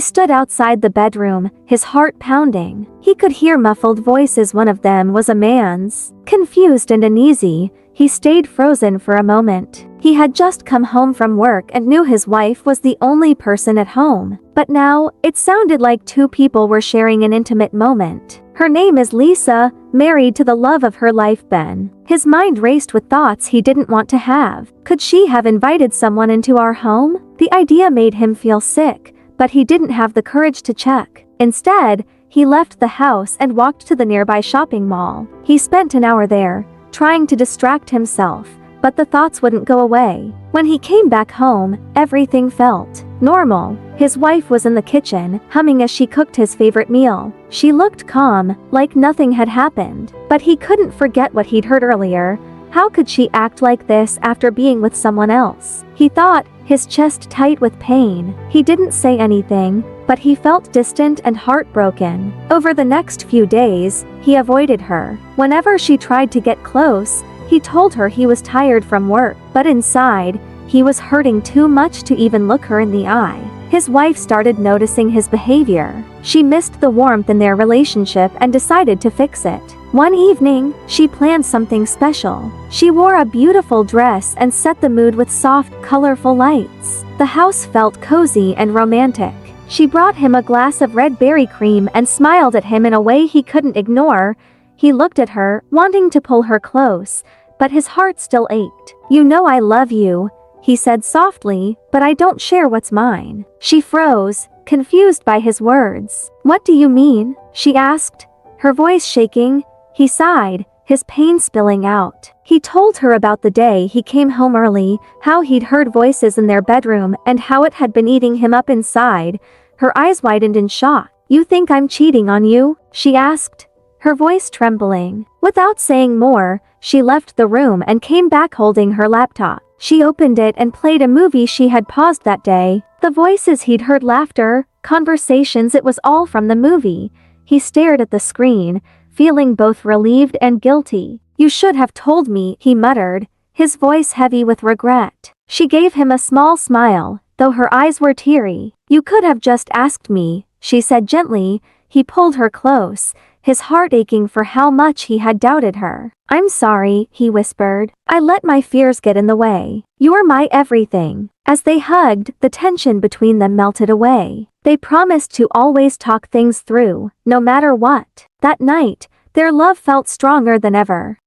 stood outside the bedroom, his heart pounding. He could hear muffled voices. One of them was a man's. Confused and uneasy, he stayed frozen for a moment. He had just come home from work and knew his wife was the only person at home. But now, it sounded like two people were sharing an intimate moment. Her name is Lisa, married to the love of her life, Ben. His mind raced with thoughts he didn't want to have. Could she have invited someone into our home? The idea made him feel sick, but he didn't have the courage to check. Instead, he left the house and walked to the nearby shopping mall. He spent an hour there, trying to distract himself, but the thoughts wouldn't go away. When he came back home, everything felt normal. His wife was in the kitchen, humming as she cooked his favorite meal. She looked calm, like nothing had happened. But he couldn't forget what he'd heard earlier. How could she act like this after being with someone else? He thought, his chest tight with pain. He didn't say anything, but he felt distant and heartbroken. Over the next few days, he avoided her. Whenever she tried to get close, he told her he was tired from work, but inside, he was hurting too much to even look her in the eye. His wife started noticing his behavior. She missed the warmth in their relationship and decided to fix it. One evening, she planned something special. She wore a beautiful dress and set the mood with soft, colorful lights. The house felt cozy and romantic. She brought him a glass of red berry cream and smiled at him in a way he couldn't ignore. He looked at her, wanting to pull her close, but his heart still ached. "You know I love you," he said softly, "but I don't share what's mine." She froze, confused by his words. "What do you mean?" she asked, her voice shaking. He sighed, his pain spilling out. He told her about the day he came home early, how he'd heard voices in their bedroom, and how it had been eating him up inside. Her eyes widened in shock. "You think I'm cheating on you?" she asked, her voice trembling. Without saying more, she left the room and came back holding her laptop. She opened it and played a movie she had paused that day. The voices he'd heard, laughter, conversations, it was all from the movie. He stared at the screen, feeling both relieved and guilty. "You should have told me," he muttered, his voice heavy with regret. She gave him a small smile, though her eyes were teary. "You could have just asked me," she said gently. He pulled her close, his heart aching for how much he had doubted her. "I'm sorry," he whispered. "I let my fears get in the way. You're my everything." As they hugged, the tension between them melted away. They promised to always talk things through, no matter what. That night, their love felt stronger than ever.